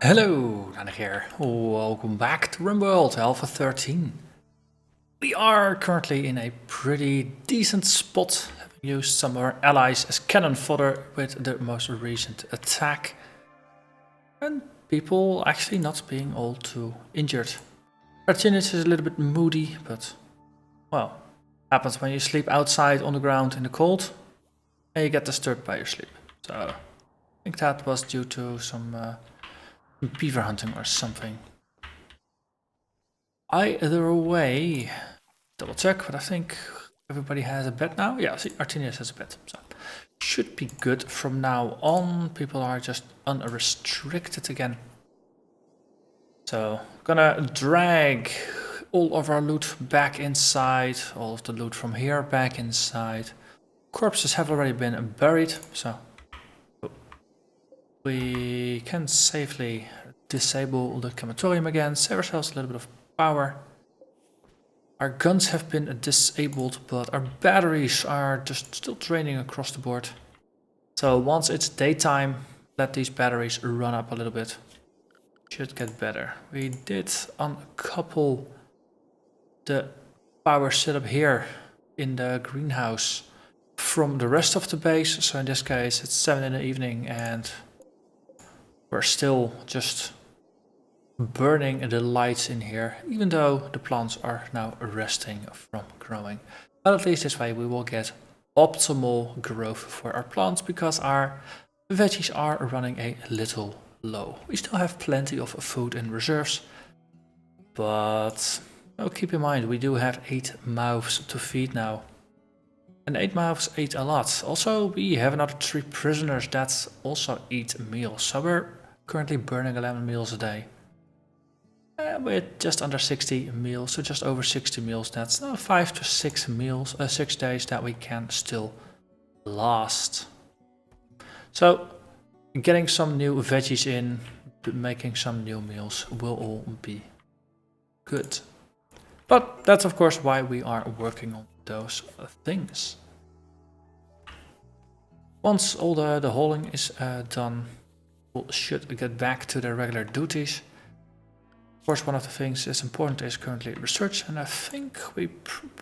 Hello, Narnach here. Welcome back to RimWorld Alpha 13. We are currently in a pretty decent spot, having used some of our allies as cannon fodder with the most recent attack. And people actually not being all too injured. Martinez is a little bit moody, but well, happens when you sleep outside on the ground in the cold and you get disturbed by your sleep. So I think that was due to some beaver hunting or something. Either way, double check, but I think everybody has a bed now. Yeah, see, Artinius has a bed, so should be good from now on. People are just unrestricted again. So, gonna drag all of our loot back inside, all of the loot from here back inside. Corpses have already been buried, so we can safely disable the crematorium again, save ourselves a little bit of power. Our guns have been disabled, but our batteries are just still draining across the board. So once it's daytime, let these batteries run up a little bit. Should get better. We did uncouple the power setup here in the greenhouse from the rest of the base. So in this case, it's 7 in the evening and we're still just burning the lights in here, even though the plants are now resting from growing. But at least this way we will get optimal growth for our plants because our veggies are running a little low. We still have plenty of food in reserves, but keep in mind we do have 8 mouths to feed now. And 8 mouths eat a lot. Also, we have another 3 prisoners that also eat meals. So we're currently burning 11 meals a day. With just under 60 meals, so just over 60 meals, that's 5 to 6 meals, 6 days that we can still last. So, getting some new veggies in, making some new meals will all be good. But that's of course why we are working on those things. Once all the hauling is done, we should get back to the regular duties. Of course, one of the things that's important is currently research, and I think we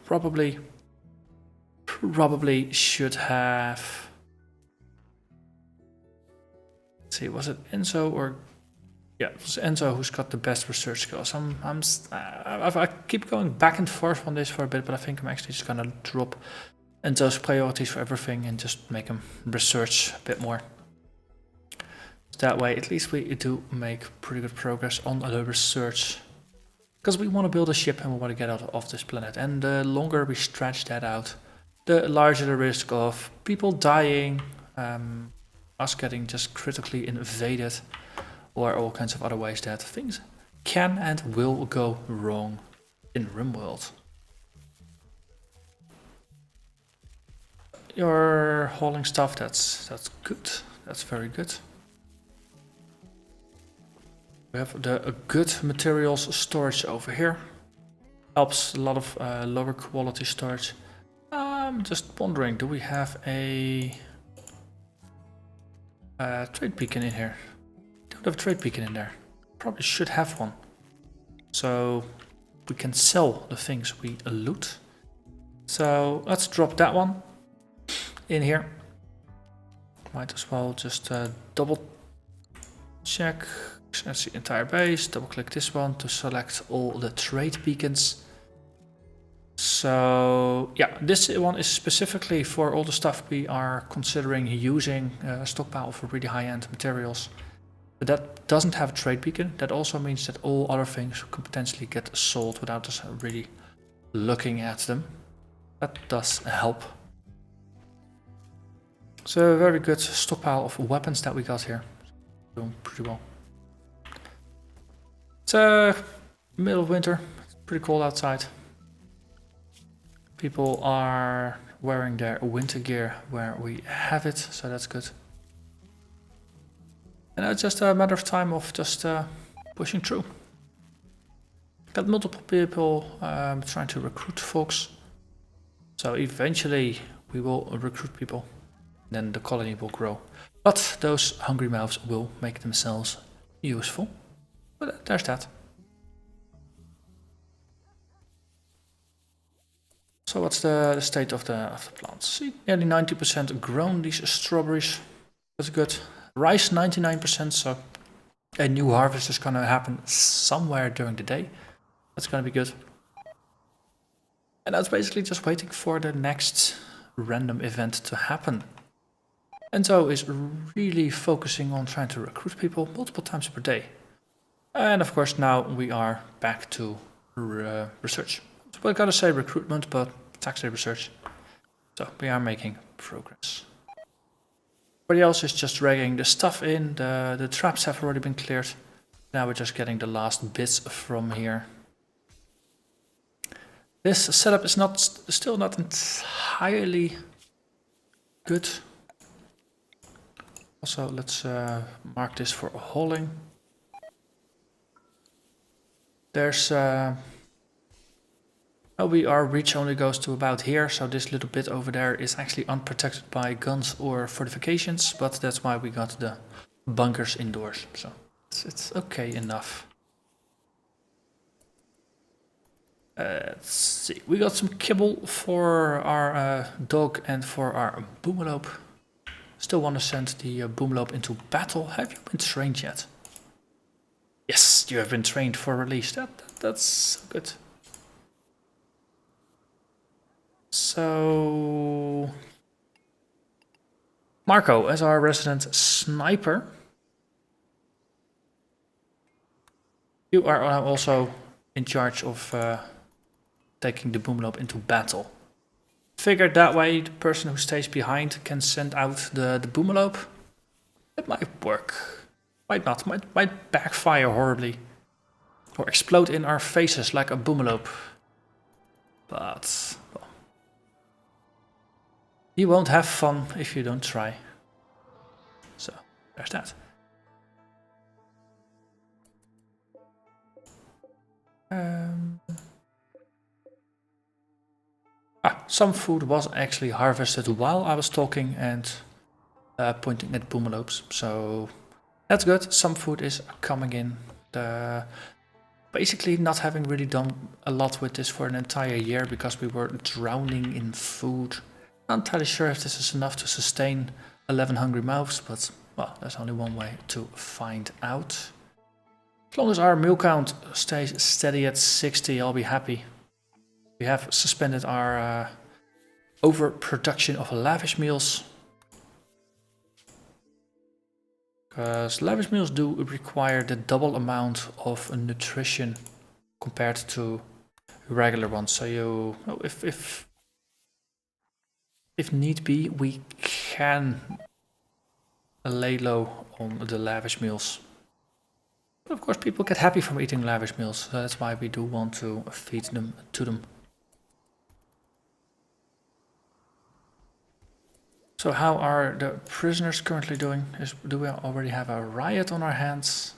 probably should have. Let's see, was it Enzo or? Yeah, it was Enzo who's got the best research skills. I keep going back and forth on this for a bit, but I think I'm actually just gonna drop Enzo's priorities for everything and just make him research a bit more. That way, at least we do make pretty good progress on the research. Because we want to build a ship and we want to get out of this planet. And the longer we stretch that out, the larger the risk of people dying, us getting just critically invaded, or all kinds of other ways that things can and will go wrong in RimWorld. You're hauling stuff, that's good. That's very good. We have the good materials storage over here. Helps a lot of lower quality storage. I'm just wondering, do we have a trade beacon in here? Don't have a trade beacon in there. Probably should have one. So we can sell the things we loot. So let's drop that one in here. Might as well just double check. That's the entire base. Double click this one to select all the trade beacons. So yeah, this one is specifically for all the stuff we are considering using a stockpile for really high-end materials. But that doesn't have a trade beacon. That also means that all other things could potentially get sold without us really looking at them. That does help. So a very good stockpile of weapons that we got here. Doing pretty well. It's middle of winter, it's pretty cold outside. People are wearing their winter gear where we have it, so that's good. And it's just a matter of time of just pushing through. Got multiple people trying to recruit folks. So eventually we will recruit people, then the colony will grow. But those hungry mouths will make themselves useful. But there's that. So what's the state of the plants? See, nearly 90% grown, these strawberries. That's good. Rice 99%, so a new harvest is gonna happen somewhere during the day. That's gonna be good. And that's basically just waiting for the next random event to happen. Enzo is really focusing on trying to recruit people multiple times per day. And of course now we are back to research. So I gotta say recruitment, but it's actually research. So we are making progress. Everybody else is just dragging the stuff in. The traps have already been cleared. Now we're just getting the last bits from here. This setup is still not entirely good. Also, let's mark this for hauling. There's our reach only goes to about here, so this little bit over there is actually unprotected by guns or fortifications, but that's why we got the bunkers indoors, so it's okay enough. Let's see, we got some kibble for our dog and for our boomalope. Still want to send the boomalope into battle. Have you been trained yet? Yes, you have been trained for release. That's good. So, Marco, as our resident sniper, you are now also in charge of taking the boomlope into battle. Figured that way the person who stays behind can send out the boomlope. It might work. Might not. Might backfire horribly. Or explode in our faces like a boomlope. But, well, you won't have fun if you don't try. So, there's that. Some food was actually harvested while I was talking and pointing at boomalopes. So, that's good. Some food is coming in. Basically not having really done a lot with this for an entire year because we were drowning in food. Not entirely sure if this is enough to sustain 11 hungry mouths, but well, there's only one way to find out. As long as our meal count stays steady at 60, I'll be happy. We have suspended our overproduction of lavish meals. Because lavish meals do require the double amount of nutrition compared to regular ones. So if need be, we can lay low on the lavish meals. But of course, people get happy from eating lavish meals, so that's why we do want to feed them to them. So how are the prisoners currently doing? Do we already have a riot on our hands?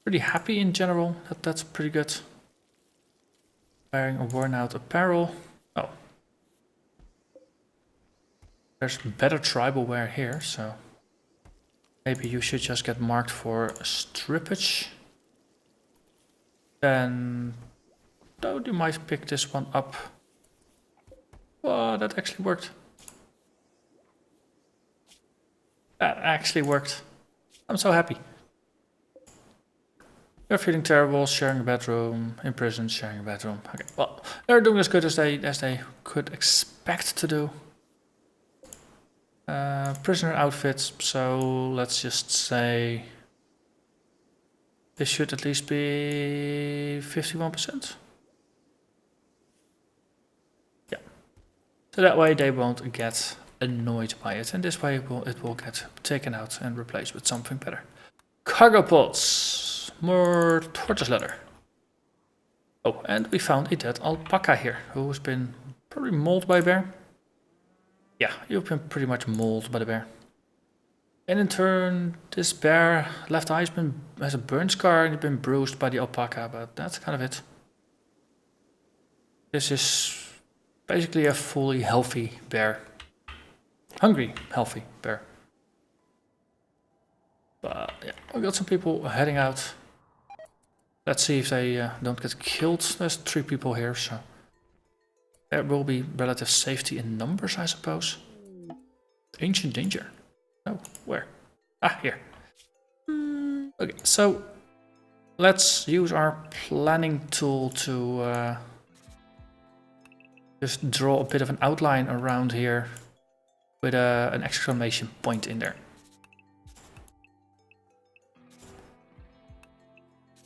Pretty happy in general, that's pretty good. Wearing a worn out apparel. Oh. There's better tribal wear here, so maybe you should just get marked for strippage. Then, though you might pick this one up. Oh, that actually worked. That actually worked. I'm so happy. They're feeling terrible, sharing a bedroom, in prison, sharing a bedroom. Okay, well, they're doing as good as they could expect to do. Prisoner outfits, so let's just say this should at least be 51%. Yeah. So that way they won't get annoyed by it, and this way it will get taken out and replaced with something better. Cargo pods, more tortoise leather. Oh, and we found a dead alpaca here, who's been probably mauled by a bear. Yeah, you've been pretty much mauled by the bear. And in turn, this bear left eye has a burn scar and it's been bruised by the alpaca, but that's kind of it. This is basically a fully healthy bear. Hungry, healthy bear. But yeah, we got some people heading out. Let's see if they don't get killed. There's 3 people here, so there will be relative safety in numbers, I suppose. Ancient danger. Oh, where? Ah, here. Okay, so let's use our planning tool to just draw a bit of an outline around here with an exclamation point in there.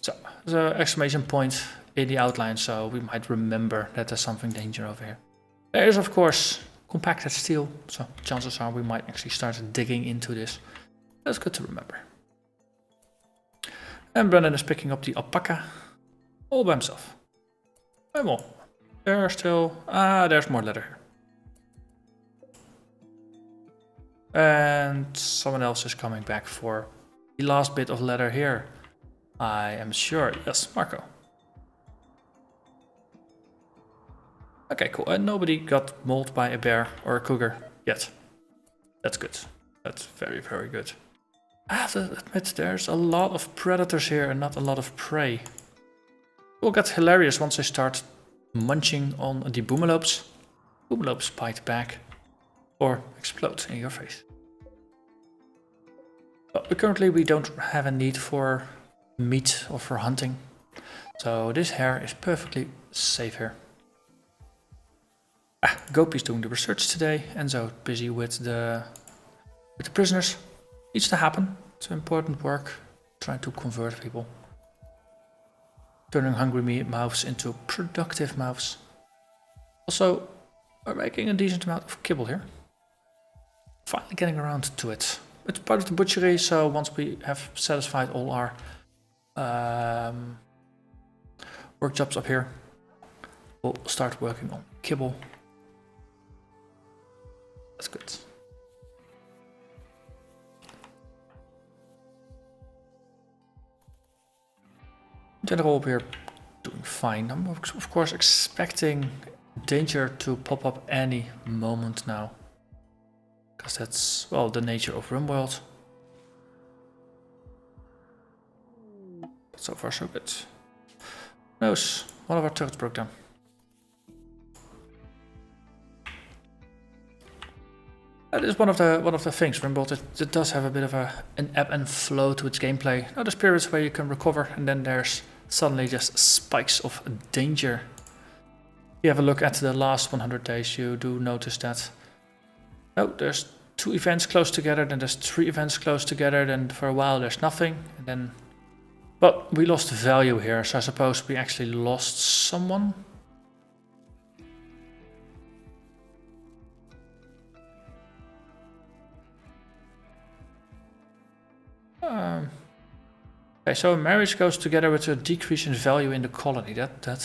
So there's an exclamation point in the outline, so we might remember that there's something danger over here. There is, of course, compacted steel, so chances are we might actually start digging into this. That's good to remember. And Brendan is picking up the alpaca all by himself. And well, there's still... there's more leather here. And someone else is coming back for the last bit of leather here. I am sure. Yes, Marco. Okay, cool. And nobody got mauled by a bear or a cougar yet. That's good. That's very, very good. I have to admit, there's a lot of predators here and not a lot of prey. It will get hilarious once they start munching on the boomalopes. Boomalopes bite back or explode in your face. But currently we don't have a need for meat or for hunting. So this hare is perfectly safe here. Gopi's doing the research today. Enzo busy with the prisoners. Needs to happen. It's important work. Trying to convert people. Turning hungry mouths into productive mouths. Also, we're making a decent amount of kibble here. Finally getting around to it. It's part of the butchery, so once we have satisfied all our work jobs up here, we'll start working on kibble. That's good. In general, we're doing fine. I'm of course expecting danger to pop up any moment now. Because that's, well, the nature of RimWorld. But so far so good. Knows, one of our turrets broke down. That is one of the things. RimWorld, it does have a bit of an ebb and flow to its gameplay. Now there's periods where you can recover, and then there's suddenly just spikes of danger. If you have a look at the last 100 days, you do notice that there's 2 events close together, then there's 3 events close together, then for a while there's nothing, and then... But we lost value here, so I suppose we actually lost someone. Okay, so marriage goes together with a decrease in value in the colony. That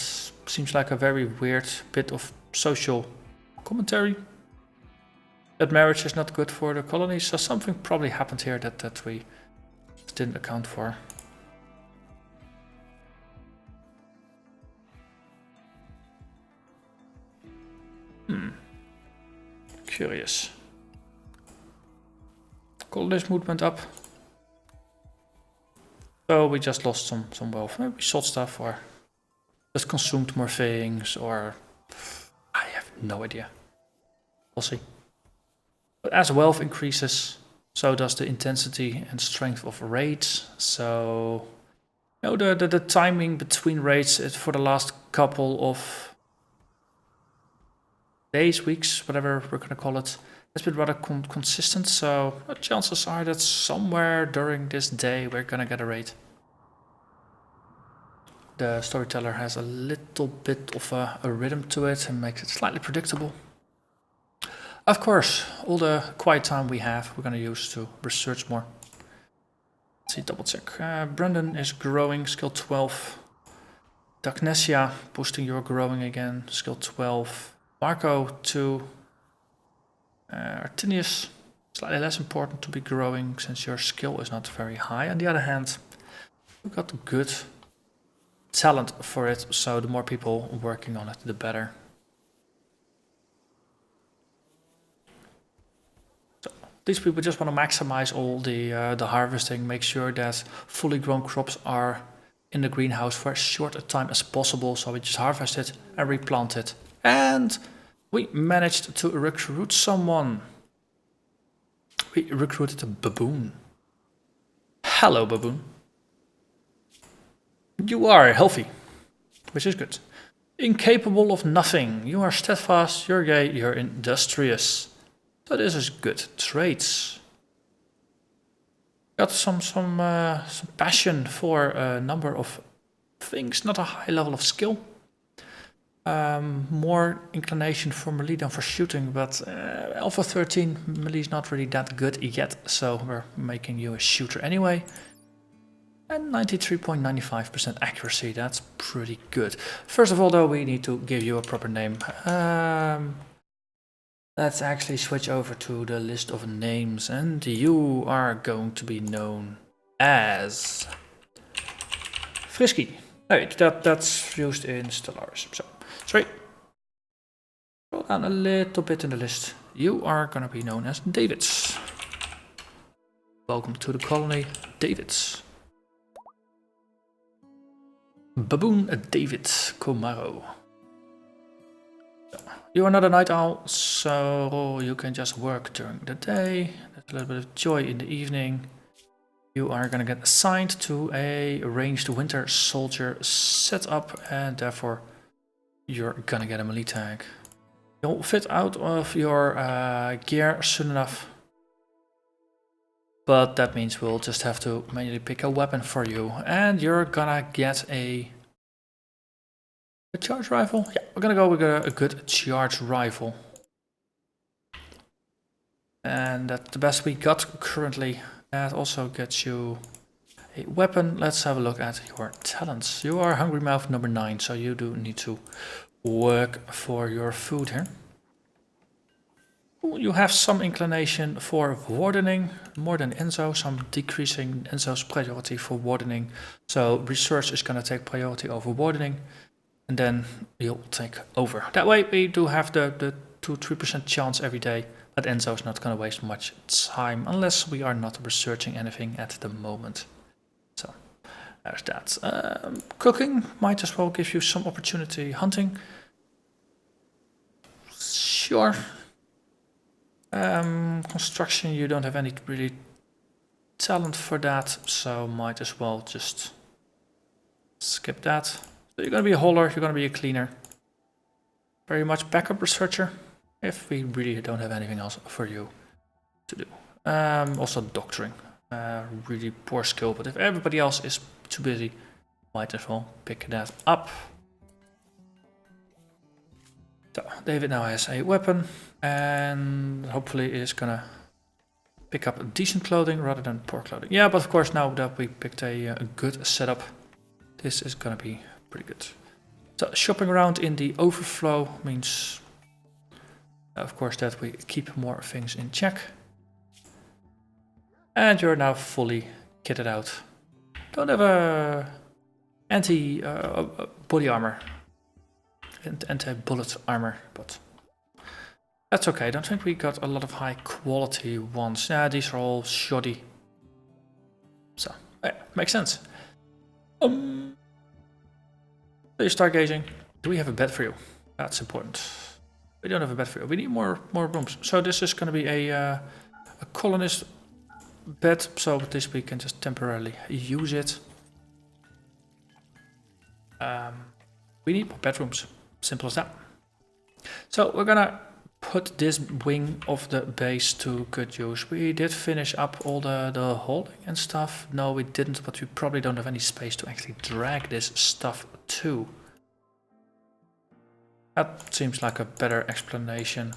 seems like a very weird bit of social commentary. That marriage is not good for the colony, so something probably happened here that we didn't account for. Curious. Colonist mood went up. So we just lost some wealth. Maybe we sold stuff or just consumed more things, or I have no idea. We'll see. But as wealth increases, so does the intensity and strength of raids. So the timing between raids for the last couple of days, weeks, whatever we're gonna call it, has been rather consistent, so chances are that somewhere during this day we're gonna get a raid. The storyteller has a little bit of a rhythm to it and makes it slightly predictable. Of course, all the quiet time we have, we're gonna use to research more. Let's see, double check. Brendan is growing, skill 12. Dagnesia, boosting your growing again, skill 12. Marco 2. Artinius, slightly less important to be growing since your skill is not very high. On the other hand, we've got good talent for it, so the more people working on it, the better. So these people just want to maximize all the harvesting, make sure that fully grown crops are in the greenhouse for as short a time as possible. So we just harvest it and replant it. And we managed to recruit someone. We recruited a baboon. Hello, baboon. You are healthy, which is good. Incapable of nothing. You are steadfast, you're gay, you're industrious. So this is good traits. Got some passion for a number of things, not a high level of skill. More inclination for melee than for shooting, but Alpha 13 melee is not really that good yet, so we're making you a shooter anyway. And 93.95% accuracy, that's pretty good. First of all though, we need to give you a proper name. Let's actually switch over to the list of names, and you are going to be known as Frisky. Wait, that's used in Stellaris. So, sorry. Scroll down a little bit in the list. You are going to be known as Davids. Welcome to the colony, Davids. Baboon David Komaro. You are not a night owl, so you can just work during the day. There's a little bit of joy in the evening. You are going to get assigned to a ranged winter soldier setup, and therefore you're going to get a melee tag. You'll fit out of your gear soon enough, but that means we'll just have to manually pick a weapon for you, and you're gonna get a charge rifle. Yeah, we're gonna go with a good charge rifle, and that's the best we got currently. That also gets you a weapon. Let's have a look at your talents. You are Hungry Mouth number 9, so you do need to work for your food here. You have some inclination for wardening, more than Enzo, some decreasing Enzo's priority for wardening. So research is going to take priority over wardening, and then you'll take over. That way we do have the 2-3% chance every day that Enzo's not going to waste much time, unless we are not researching anything at the moment. So there's that. Cooking might as well give you some opportunity. Hunting, sure. Construction, you don't have any really talent for that, so might as well just skip that. So you're going to be a hauler, you're going to be a cleaner. Very much backup researcher, if we really don't have anything else for you to do. Also doctoring, really poor skill, but if everybody else is too busy, might as well pick that up. So David now has a weapon, and hopefully is gonna pick up decent clothing rather than poor clothing. Yeah, but of course now that we picked a good setup, this is gonna be pretty good. So shopping around in the overflow means, of course, that we keep more things in check. And you're now fully kitted out. Don't have a anti-body armor. Anti-bullet armor, but that's okay. I don't think we got a lot of high quality ones. Yeah, these are all shoddy. So, yeah, makes sense. So you start gauging. Do we have a bed for you? That's important. We don't have a bed for you. We need more rooms. So this is going to be a colonist bed. So with this we can just temporarily use it. We need more bedrooms. Simple as that. So we're gonna put this wing of the base to good use. We did finish up all the holding and stuff. No, we didn't, but we probably don't have any space to actually drag this stuff to. That seems like a better explanation.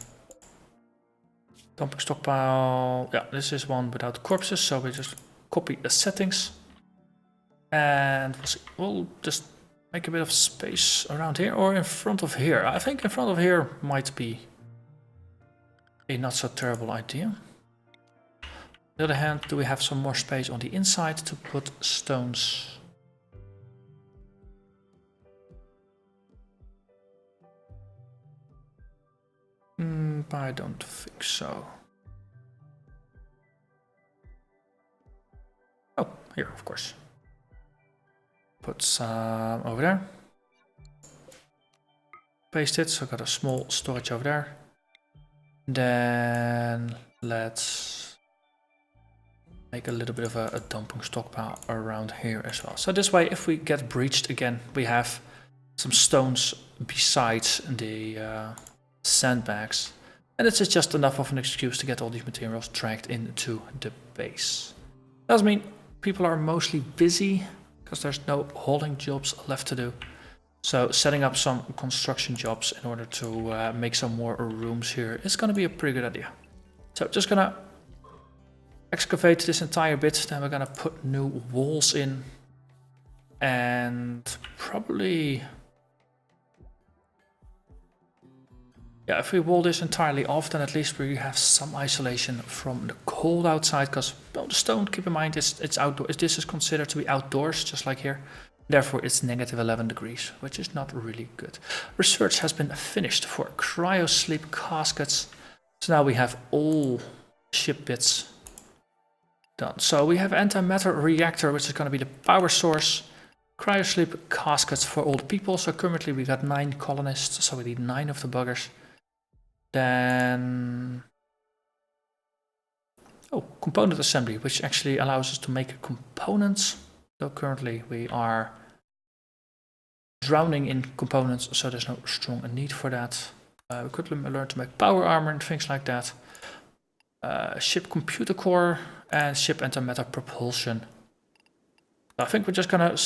Dumping stockpile. Yeah, this is one without corpses, so we just copy the settings. And we'll see. We'll just make a bit of space around here or in front of here. I think in front of here might be a not so terrible idea. On the other hand, do we have some more space on the inside to put stones? I don't think so. here, of course. Put some over there. Paste it, so I got a small storage over there. Then let's make a little bit of a dumping stockpile around here as well. So this way, if we get breached again, we have some stones besides the sandbags. And it's just enough of an excuse to get all these materials dragged into the base. Doesn't mean people are mostly busy, because there's no hauling jobs left to do. So setting up some construction jobs in order to make some more rooms here is going to be a pretty good idea. So just going to excavate this entire bit, then we're going to put new walls in. And probably... yeah, if we wall this entirely off, then at least we have some isolation from the cold outside, because well, the stone, keep in mind, it's outdoors. This is considered to be outdoors, just like here. Therefore, it's negative 11 degrees, which is not really good. Research has been finished for cryo-sleep caskets. So now we have all ship bits done. So we have antimatter reactor, which is going to be the power source. Cryo-sleep caskets for all the people. So currently we got 9 colonists, so we need 9 of the buggers. Then... oh, component assembly, which actually allows us to make components. So currently we are drowning in components, so there's no strong need for that. We could learn to make power armor and things like that. Ship computer core and ship antimatter propulsion. I think we're just gonna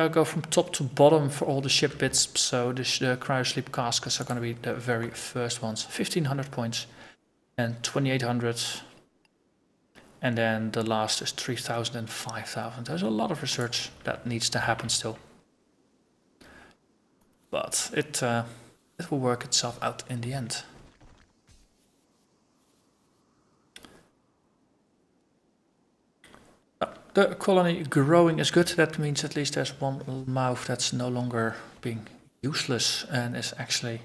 go from top to bottom for all the ship bits. So the cryo-sleep caskets are gonna be the very first ones. 1500 points and 2800. And then the last is 3000 and 5000. There's a lot of research that needs to happen still. But it will work itself out in the end. The colony growing is good. That means at least there's one mouth that's no longer being useless and is actually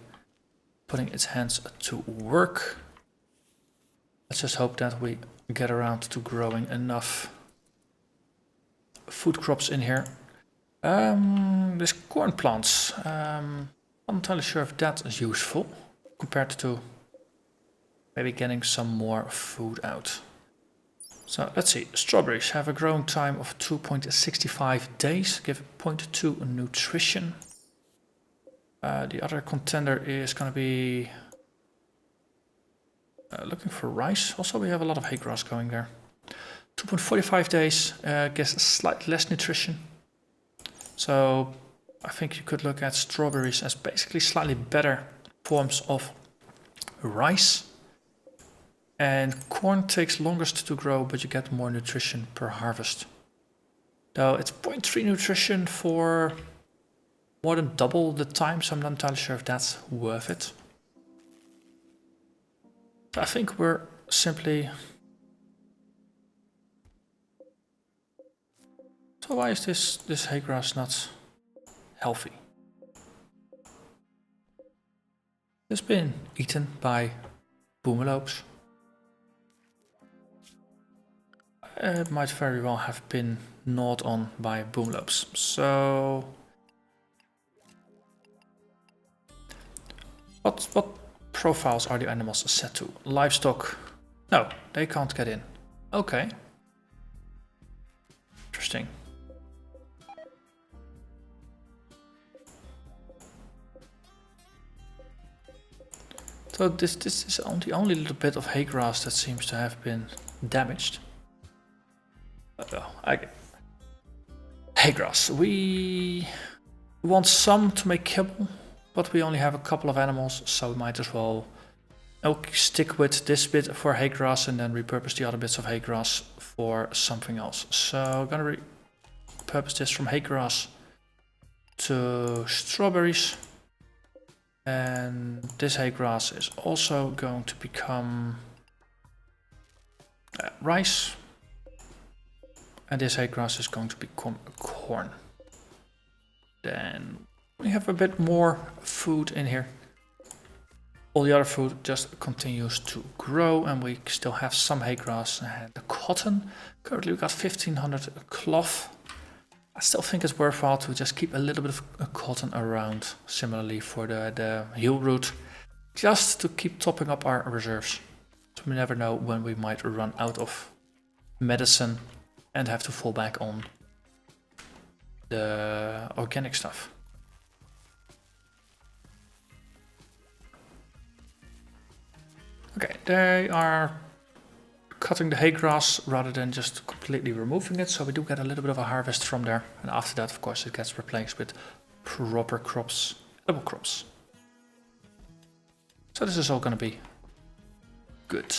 putting its hands to work. Let's just hope that we get around to growing enough food crops in here. These corn plants, I'm not entirely sure if that is useful compared to maybe getting some more food out. So let's see, strawberries have a growing time of 2.65 days, give 0.2 nutrition. The other contender is going to be looking for rice. Also, we have a lot of hay grass going there. 2.45 days, gives slightly less nutrition. So I think you could look at strawberries as basically slightly better forms of rice. And corn takes longest to grow, but you get more nutrition per harvest. Though it's 0.3 nutrition for more than double the time, so I'm not entirely sure if that's worth it. I think we're simply... so why is this hay grass not healthy? It's been eaten by boomelopes. It might very well have been gnawed on by boomelopes. So what profiles are the animals set to? Livestock? No, they can't get in. Okay. Interesting. So this is the only little bit of hay grass that seems to have been damaged. Hay grass. We want some to make kibble, but we only have a couple of animals, so we might as well stick with this bit for hay grass and then repurpose the other bits of hay grass for something else. So I'm gonna repurpose this from hay grass to strawberries. And this hay grass is also going to become rice. And this hay grass is going to become corn. Then we have a bit more food in here. All the other food just continues to grow, and we still have some hay grass and cotton. Currently we got 1500 cloth. I still think it's worthwhile to just keep a little bit of cotton around, similarly for the heel root, just to keep topping up our reserves. So we never know when we might run out of medicine and have to fall back on the organic stuff. Okay, they are cutting the hay grass rather than just completely removing it, so we do get a little bit of a harvest from there, and after that of course it gets replaced with proper crops, double crops. So this is all gonna be good.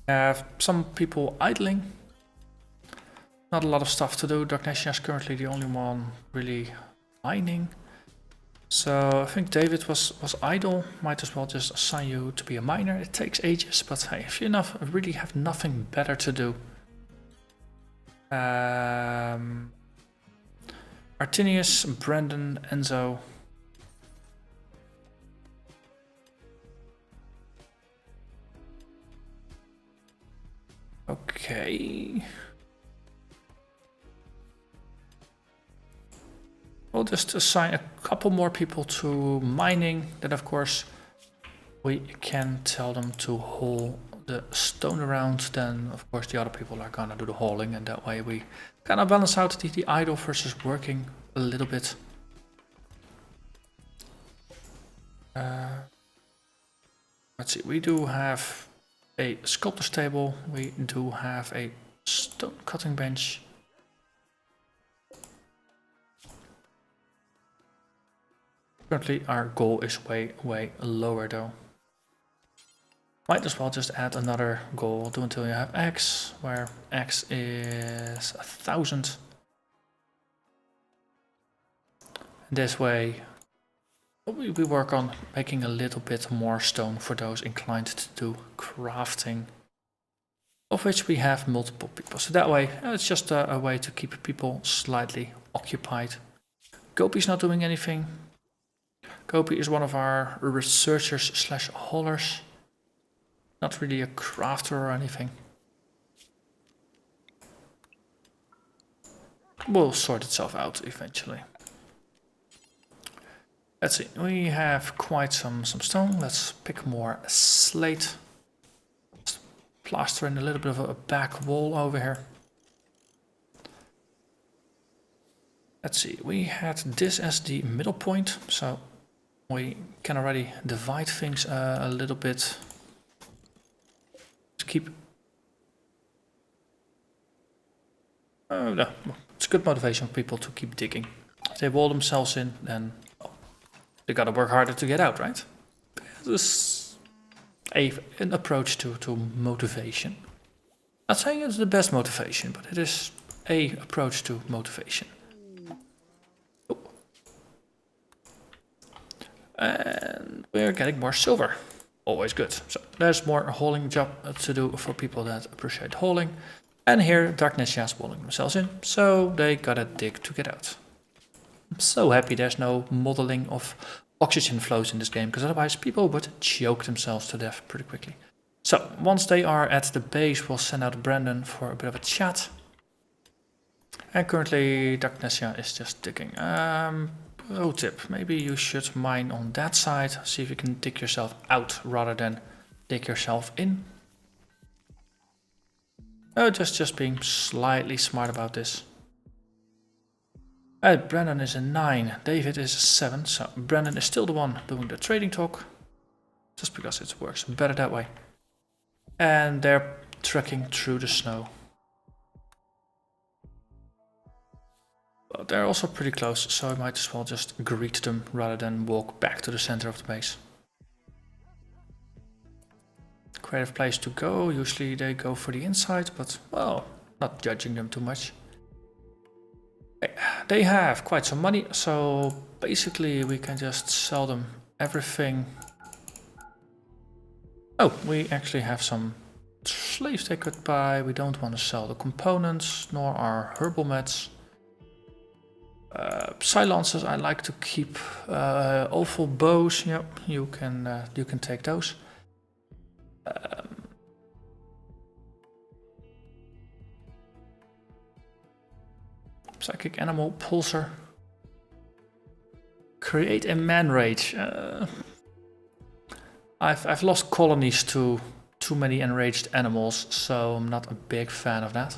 Have some people idling, not a lot of stuff to do. Darknesia is currently the only one really mining. So I think David was idle, might as well just assign you to be a miner. It takes ages, but hey, if you really have nothing better to do. Artinius, Brandon, Enzo. Okay. We'll just assign a couple more people to mining. Then of course we can tell them to haul the stone around. Then of course the other people are gonna do the hauling, and that way we kind of balance out the idle versus working a little bit. Let's see, we do have a sculptor's table. We do have a stone cutting bench. Currently our goal is way lower though. Might as well just add another goal. Do until you have X, where X is 1000. This way we work on making a little bit more stone for those inclined to do crafting, of which we have multiple people. So that way it's just a way to keep people slightly occupied. Gopi's not doing anything. Gopi is one of our researchers slash haulers. Not really a crafter or anything. Will sort itself out eventually. Let's see, we have quite some stone. Let's pick more slate. Let's plaster in a little bit of a back wall over here. Let's see, we had this as the middle point, so we can already divide things a little bit to keep. No, it's good motivation for people to keep digging. If they wall themselves in, then they gotta work harder to get out, right? This is an approach to motivation. Not saying it's the best motivation, but it is a approach to motivation. And we're getting more silver. Always good. So there's more hauling job to do for people that appreciate hauling. And here Darknesia is walling themselves in, so they gotta dig to get out. I'm so happy there's no modeling of oxygen flows in this game, because otherwise people would choke themselves to death pretty quickly. So once they are at the base, we'll send out Brandon for a bit of a chat. And currently Darknesia is just digging. Pro tip, maybe you should mine on that side, see if you can dig yourself out rather than dig yourself in. Oh, just being slightly smart about this. Brandon is a 9, David is a 7, so Brandon is still the one doing the trading talk, just because it works better that way. And they're trekking through the snow. But they're also pretty close, so I might as well just greet them rather than walk back to the center of the base. Creative place to go, usually they go for the inside, but well, not judging them too much. They have quite some money, so basically we can just sell them everything. Oh, we actually have some slaves they could buy. We don't want to sell the components, nor our herbal meds. Silencers I like to keep. Awful bows, yep, you can take those. Psychic animal, pulsar. Create a man rage. I've lost colonies to too many enraged animals, so I'm not a big fan of that.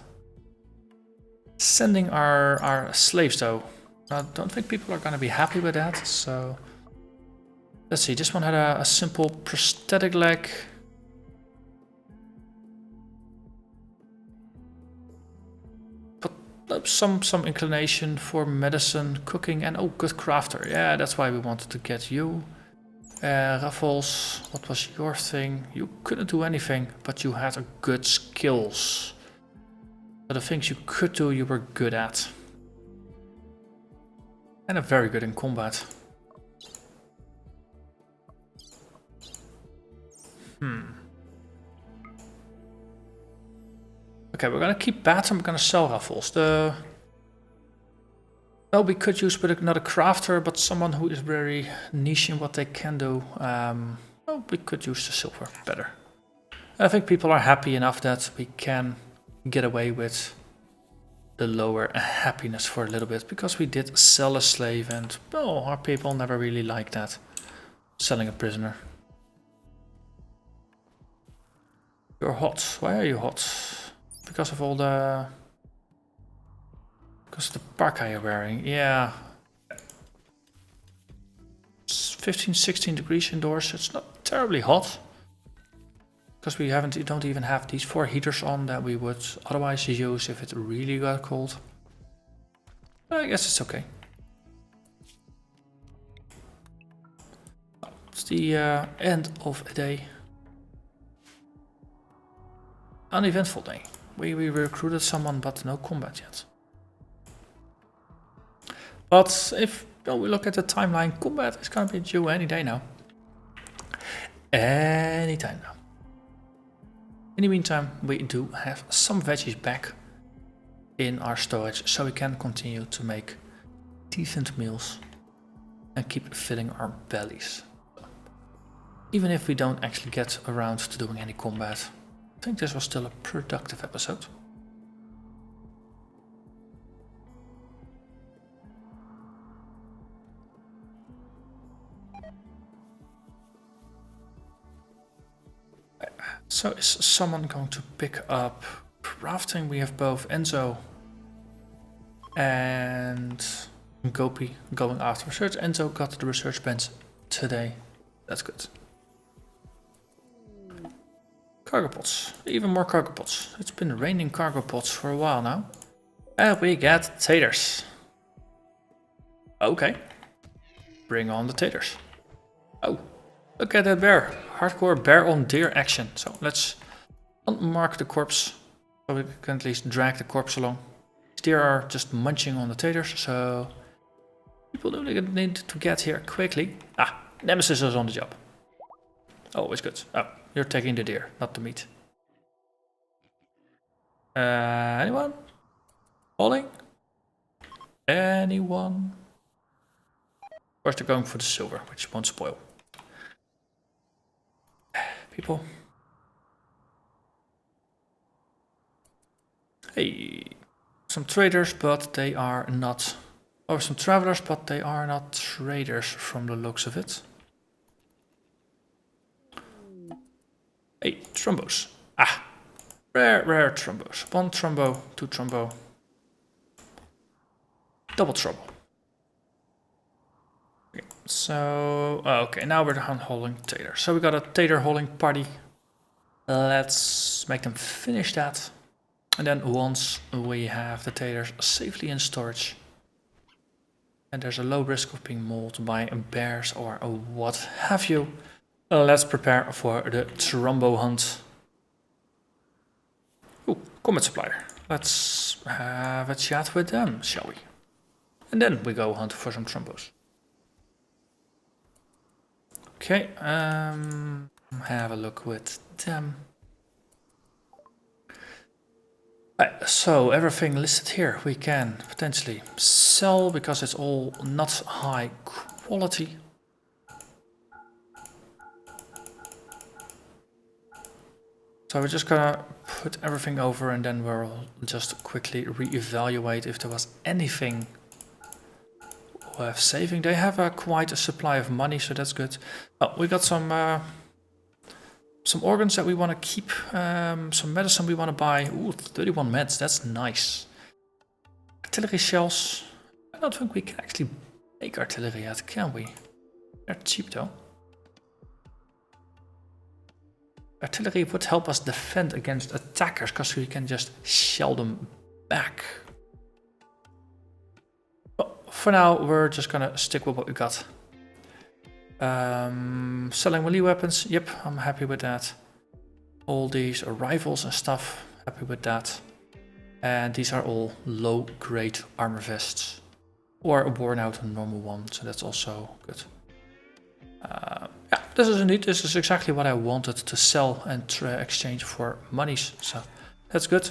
Sending our slaves though. I don't think people are gonna be happy with that, so let's see, this one had a simple prosthetic leg. But some inclination for medicine, cooking, and oh, good crafter. Yeah, that's why we wanted to get you. Raffles, what was your thing? You couldn't do anything, but you had a good skills. So the things you could do, you were good at. And a very good in combat. Okay, we're gonna keep Bat and we're gonna sell Raffles. Well, we could use with another crafter, but someone who is very niche in what they can do. Well, we could use the silver better. I think people are happy enough that we can get away with the lower happiness for a little bit, because we did sell a slave and, well, our people never really like that. Selling a prisoner. You're hot. Why are you hot? Because of all the... Because of the parka you're wearing. Yeah. It's 15, 16 degrees indoors. It's not terribly hot. Because we don't even have these 4 heaters on that we would otherwise use if it really got cold. I guess it's okay. It's the end of a day. Uneventful day. We recruited someone, but no combat yet. But if we look at the timeline, combat is gonna be due any day now. Anytime now. In the meantime, we do have some veggies back in our storage, so we can continue to make decent meals and keep filling our bellies. Even if we don't actually get around to doing any combat, I think this was still a productive episode. So is someone going to pick up crafting? We have both Enzo and Gopi going after research. Enzo got the research bench today. That's good. Cargo pods. Even more cargo pods. It's been raining cargo pods for a while now. And we get taters. Okay. Bring on the taters. Oh. Look at that bear. Hardcore bear on deer action. So let's unmark the corpse. So we can at least drag the corpse along. These deer are just munching on the taters. So people do need to get here quickly. Ah, Nemesis is on the job. Always good. Oh, you're taking the deer, not the meat. Anyone? Falling? Anyone? Of course they're going for the silver, which won't spoil. People. Hey, some traders, but they are not... Or some travelers, but they are not traders from the looks of it. Hey, trombos. Ah, rare trombos. 1 trombo, 2 trombo. Double trouble. Okay, so, okay, now we're hauling tater. So we got a tater hauling party. Let's make them finish that. And then once we have the taters safely in storage, and there's a low risk of being mauled by bears or what have you, let's prepare for the trombo hunt. Ooh, combat supplier. Let's have a chat with them, shall we? And then we go hunt for some trombos. Okay, have a look with them. So everything listed here we can potentially sell because it's all not high quality. So we're just gonna put everything over and then we'll just quickly reevaluate if there was anything worth saving. They have quite a supply of money, so that's good. Oh, we got some organs that we want to keep, some medicine we want to buy. Ooh, 31 meds, that's nice. Artillery shells. I don't think we can actually make artillery yet, can we? They're cheap though. Artillery would help us defend against attackers because we can just shell them back. But for now, we're just gonna stick with what we got. Selling melee weapons, yep, I'm happy with that. All these are rifles and stuff, happy with that. And these are all low-grade armor vests. Or a worn-out normal one, so that's also good. Yeah, this is exactly what I wanted to sell and exchange for monies, so that's good.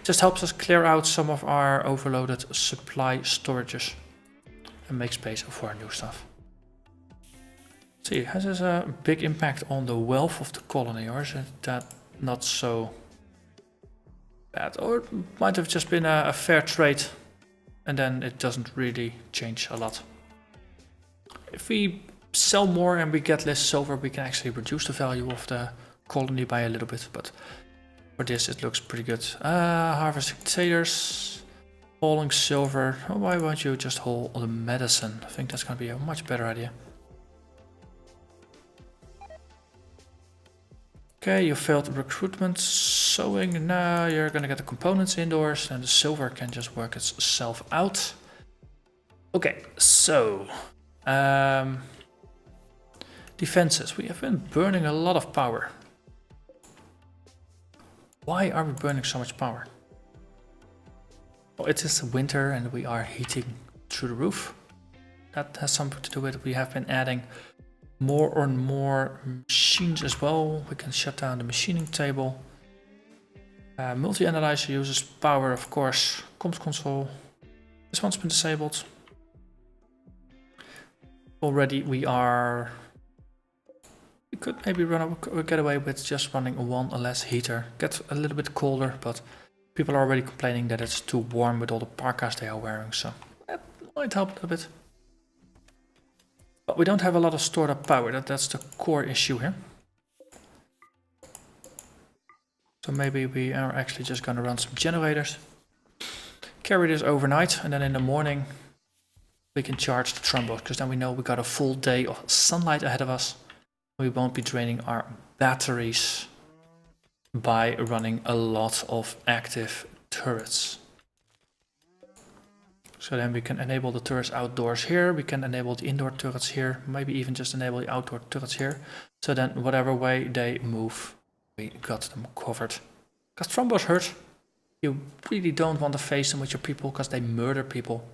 Just helps us clear out some of our overloaded supply storages and make space for our new stuff. See, has this a big impact on the wealth of the colony, or is that not so bad? Or it might have just been a fair trade and then it doesn't really change a lot. If we sell more and we get less silver, we can actually reduce the value of the colony by a little bit, but for this it looks pretty good. Harvesting taters, hauling silver. Oh, why won't you just haul the medicine? I think that's gonna be a much better idea. Okay, you failed recruitment. Sewing, now you're gonna get the components indoors and the silver can just work itself out. Okay, so defenses. We have been burning a lot of power. Why are we burning so much power? Well, it is winter and we are heating through the roof. That has something to do with it. We have been adding more and more machines as well. We can shut down the machining table. Multi-analyzer uses power, of course. Comms console. This one's been disabled. Already we could maybe get away with just running one less heater. Get a little bit colder, but people are already complaining that it's too warm with all the parkas they are wearing, so that might help a little bit. But we don't have a lot of stored up power, that's the core issue here. So maybe we are actually just gonna run some generators. Carry this overnight, and then in the morning we can charge the trombone, because then we know we got a full day of sunlight ahead of us. We won't be draining our batteries by running a lot of active turrets. So then we can enable the turrets outdoors here, we can enable the indoor turrets here, maybe even just enable the outdoor turrets here. So then whatever way they move, we got them covered. Because Trombo's hurt. You really don't want to face them with your people because they murder people.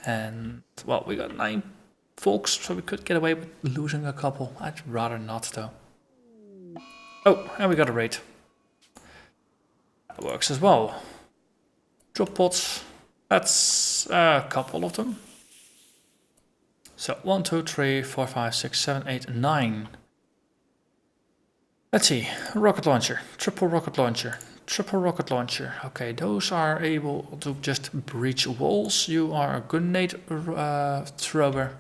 And well, we got 9 folks, so we could get away with losing a couple. I'd rather not though. Oh, and we got a raid. That works as well. Drop pods. That's a couple of them. So 1, 2, 3, 4, 5, 6, 7, 8, 9. Let's see. Rocket launcher. Triple rocket launcher. Triple rocket launcher. Okay, those are able to just breach walls. You are a grenade thrower.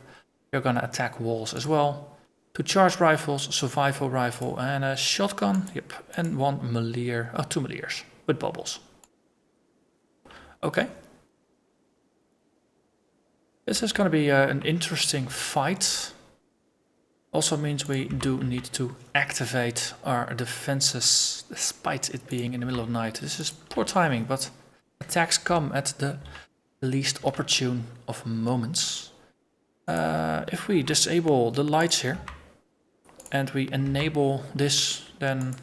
You're gonna attack walls as well. 2 charge rifles, survival rifle, and a shotgun. Yep, and 1 melee. Oh, 2 meleers with bubbles. Okay. This is gonna be an interesting fight. Also means we do need to activate our defenses despite it being in the middle of the night. This is poor timing, but attacks come at the least opportune of moments. If we disable the lights here and we enable this, then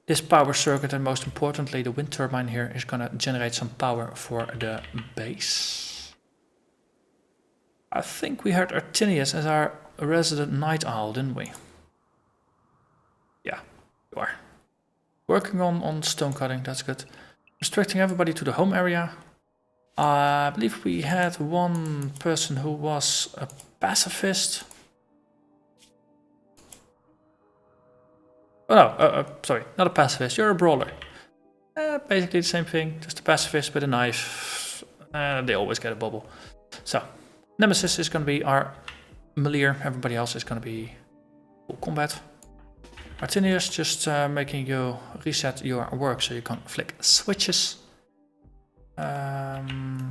this power circuit and most importantly the wind turbine here is gonna generate some power for the base. I think we heard Artinius as our resident night owl, didn't we? Yeah, you are. Working on stone cutting, that's good. restricting everybody to the home area. I believe we had one person who was a pacifist. Oh no, sorry, not a pacifist, you're a brawler. Basically the same thing, just a pacifist with a knife. They always get a bubble. So, Nemesis is going to be our melee, everybody else is going to be full combat. Martinius, just making you reset your work so you can flick switches. Let's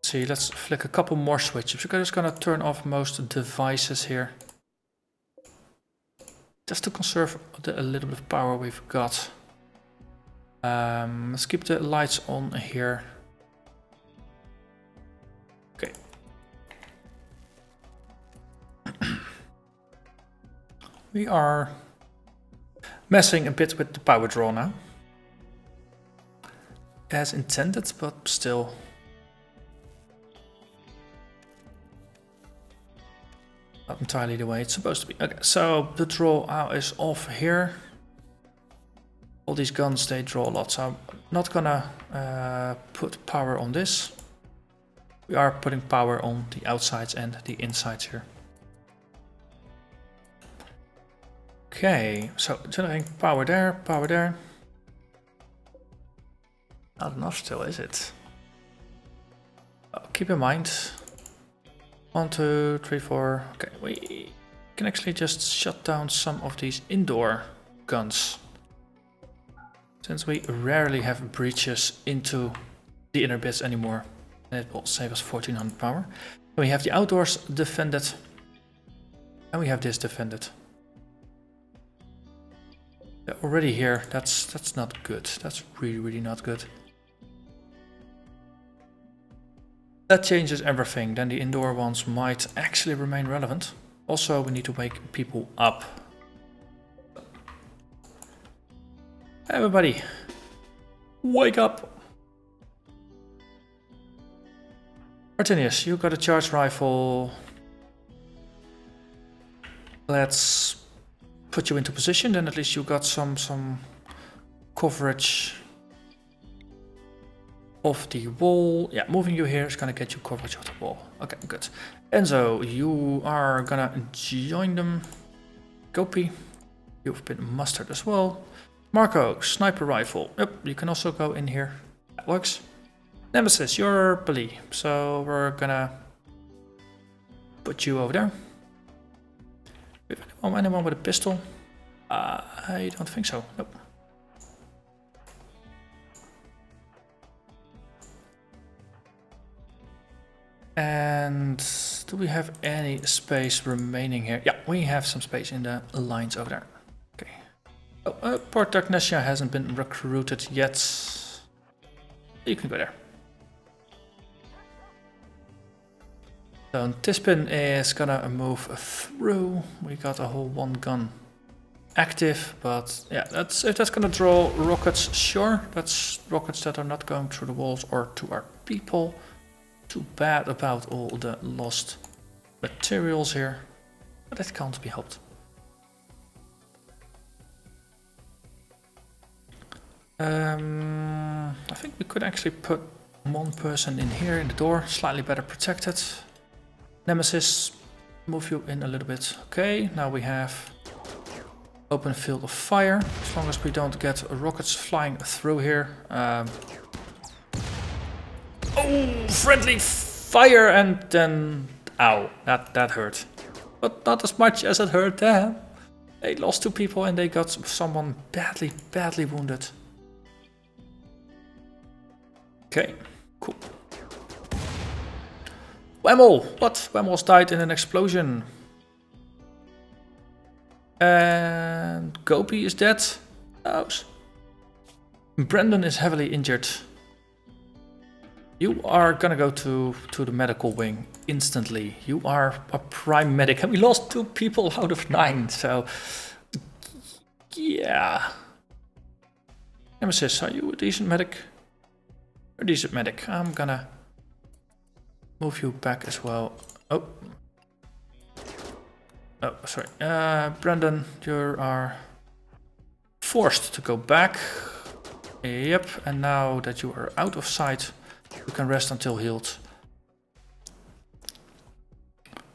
see, let's flick a couple more switches. We're just going to turn off most devices here. Just to conserve a little bit of power we've got. Let's keep the lights on here. Okay. We are messing a bit with the power draw now. As intended, but still. Not entirely the way it's supposed to be. Okay, so the draw is off here. All these guns, they draw a lot, so I'm not gonna put power on this. We are putting power on the outsides and the insides here. Okay, so generating power there, power there. Not enough still, is it? Oh, keep in mind. 1, 2, 3, 4. Okay, we can actually just shut down some of these indoor guns. Since we rarely have breaches into the inner bits anymore. And it will save us 1400 power. And we have the outdoors defended. And we have this defended. Yeah, already here, that's not good. That's really not good. That changes everything. Then the indoor ones might actually remain relevant. Also, we need to wake people up. Everybody, wake up! Martinius, you got a charge rifle. Let's put you into position, then at least you got some coverage of the wall. Yeah, moving you here is gonna get you coverage of the wall. Okay, good. Enzo, you are gonna join them. Gopi, you've been mustered as well. Marco, sniper rifle. Yep, you can also go in here. That works. Nemesis, you're Billy, so we're gonna put you over there. Anyone with a pistol? I don't think so. Nope. And do we have any space remaining here? Yeah, we have some space in the lines over there. Okay. Oh, Port Darknessia hasn't been recruited yet. You can go there. So Tispin is gonna move through. We got a whole one gun active, but yeah, if that's gonna draw rockets, sure. That's rockets that are not going through the walls or to our people. Too bad about all the lost materials here, but it can't be helped. I think we could actually put one person in here in the door, slightly better protected. Nemesis, move you in a little bit. Okay, now we have open field of fire, as long as we don't get rockets flying through here. Oh, friendly fire, and then ow, that hurt. But not as much as it hurt them. They lost 2 people and they got someone badly wounded. Okay, cool. Wemmel! What? Wemmel's died in an explosion. And Gopi is dead. Oh. Brandon is heavily injured. You are gonna go to the medical wing instantly. You are a prime medic, and we lost 2 people out of 9, so yeah. Nemesis, are you a decent medic? A decent medic. I'm gonna move you back as well. Oh, sorry. Brandon, you are forced to go back. Yep, and now that you are out of sight, you can rest until healed.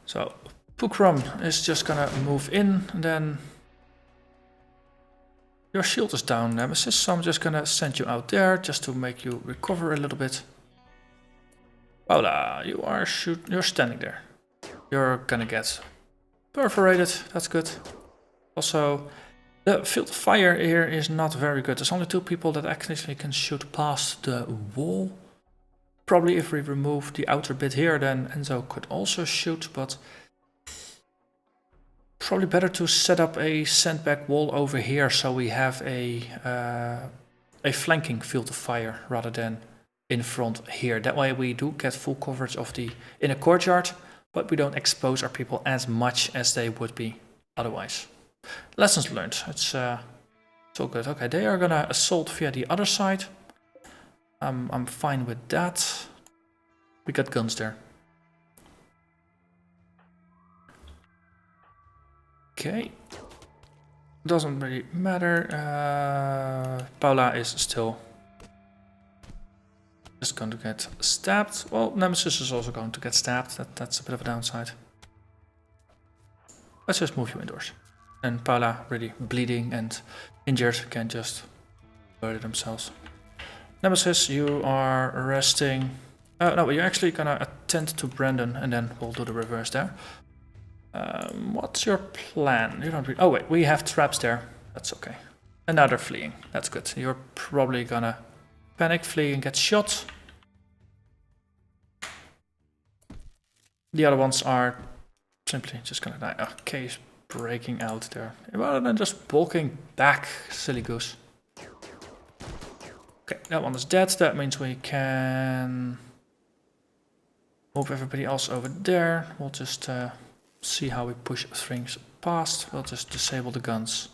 So, Pukram is just gonna move in, and then your shield is down, Nemesis, so I'm just gonna send you out there just to make you recover a little bit. Paula, you're standing there. You're gonna get perforated, that's good. Also, the field of fire here is not very good. There's only 2 people that actually can shoot past the wall. Probably if we remove the outer bit here, then Enzo could also shoot, but probably better to set up a sandbag wall over here so we have a flanking field of fire rather than in front here. That way we do get full coverage of the inner courtyard, but we don't expose our people as much as they would be otherwise. Lessons learned. It's all good. Okay, they are gonna assault via the other side. I'm fine with that. We got guns there. Okay. Doesn't really matter. Paula is still just going to get stabbed. Well, Nemesis is also going to get stabbed. That's a bit of a downside. Let's just move you indoors. And Paula, really bleeding and injured, can just murder themselves. Nemesis, you are resting. No, you're actually gonna attend to Brandon, and then we'll do the reverse there. What's your plan? You don't. Oh wait, we have traps there. That's okay. And now they're fleeing. That's good. You're probably gonna panic, flee, and get shot. The other ones are simply just gonna die. Okay, he's breaking out there. Rather than just bulking back, silly goose. Okay, that one is dead. That means we can move everybody else over there. We'll just see how we push things past. We'll just disable the guns.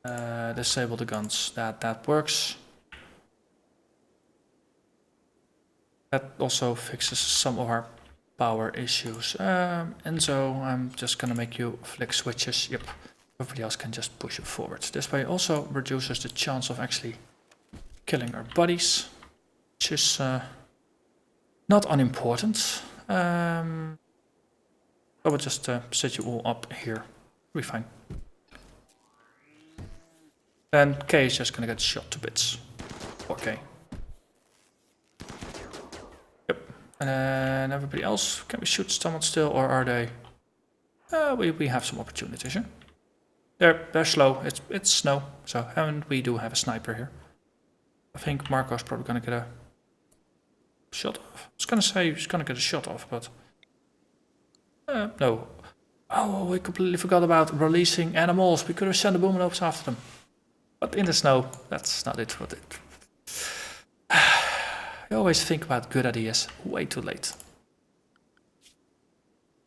Disable the guns. That works. That also fixes some of our power issues. Enzo, I'm just gonna make you flick switches. Yep. Everybody else can just push it forward. This way also reduces the chance of actually killing our buddies, which is not unimportant. I will just set you all up here. We'll be fine. And K is just gonna get shot to bits. Okay. Yep. And everybody else, can we shoot someone still, or are they? We have some opportunities here. They're slow. It's snow, so and we do have a sniper here. I think Marco's probably gonna get a shot off. I was gonna say he's gonna get a shot off, but no. Oh, we completely forgot about releasing animals. We could have sent the boomalopes after them. But in the snow, that's not it. What it. You always think about good ideas way too late.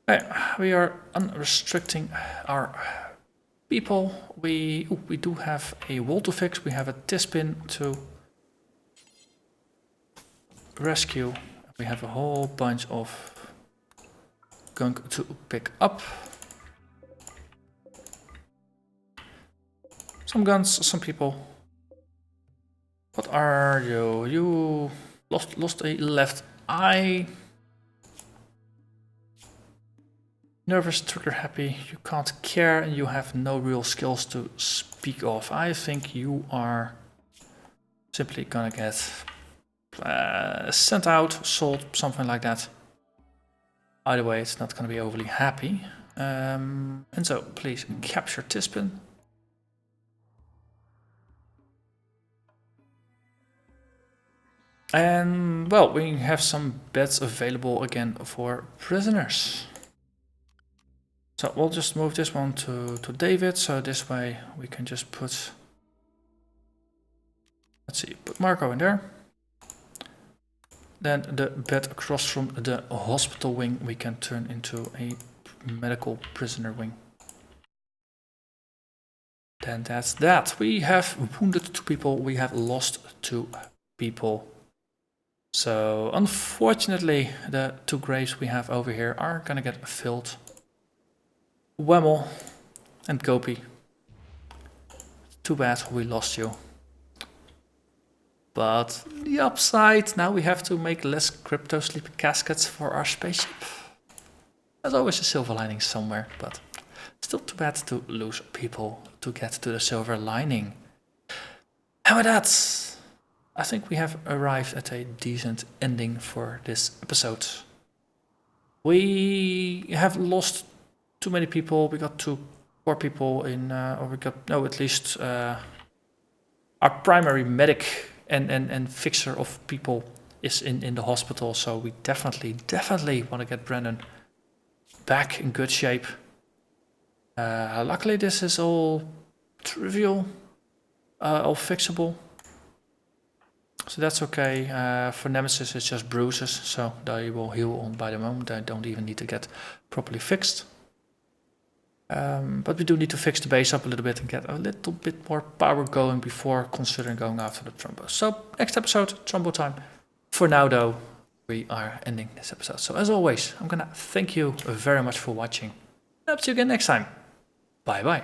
Okay, we are unrestricting our people. We do have a wall to fix. We have a T-spin to rescue. We have a whole bunch of gunk to pick up. Some guns, some people. What are you? You lost a left eye. Nervous, trigger happy, you can't care, and you have no real skills to speak of. I think you are simply gonna get sent out, sold, something like that. Either way, it's not gonna be overly happy. And so, please capture Tispin. And, well, we have some beds available again for prisoners. So we'll just move this one to David, so this way we can just put, let's see, put Marco in there. Then the bed across from the hospital wing we can turn into a medical prisoner wing. Then that's that. We have wounded 2 people, we have lost 2 people. So unfortunately the 2 graves we have over here are gonna get filled. Wemmel and Gopi. Too bad we lost you. But the upside, now we have to make less crypto sleeping caskets for our spaceship. There's always a silver lining somewhere, but still too bad to lose people to get to the silver lining. And with that, I think we have arrived at a decent ending for this episode. We have lost too many people. We got 2 poor people in, or we got, no, at least our primary medic and fixer of people is in the hospital. So we definitely want to get Brandon back in good shape. Luckily, this is all trivial, all fixable. So that's okay. For Nemesis, it's just bruises, so they will heal on by the moment. They don't even need to get properly fixed. But we do need to fix the base up a little bit and get a little bit more power going before considering going after the Trumbo. So next episode, Trumbo time. For now, though, we are ending this episode. So as always, I'm gonna thank you very much for watching. I'll see you again next time. Bye-bye.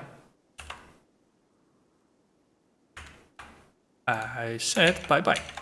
I said bye-bye.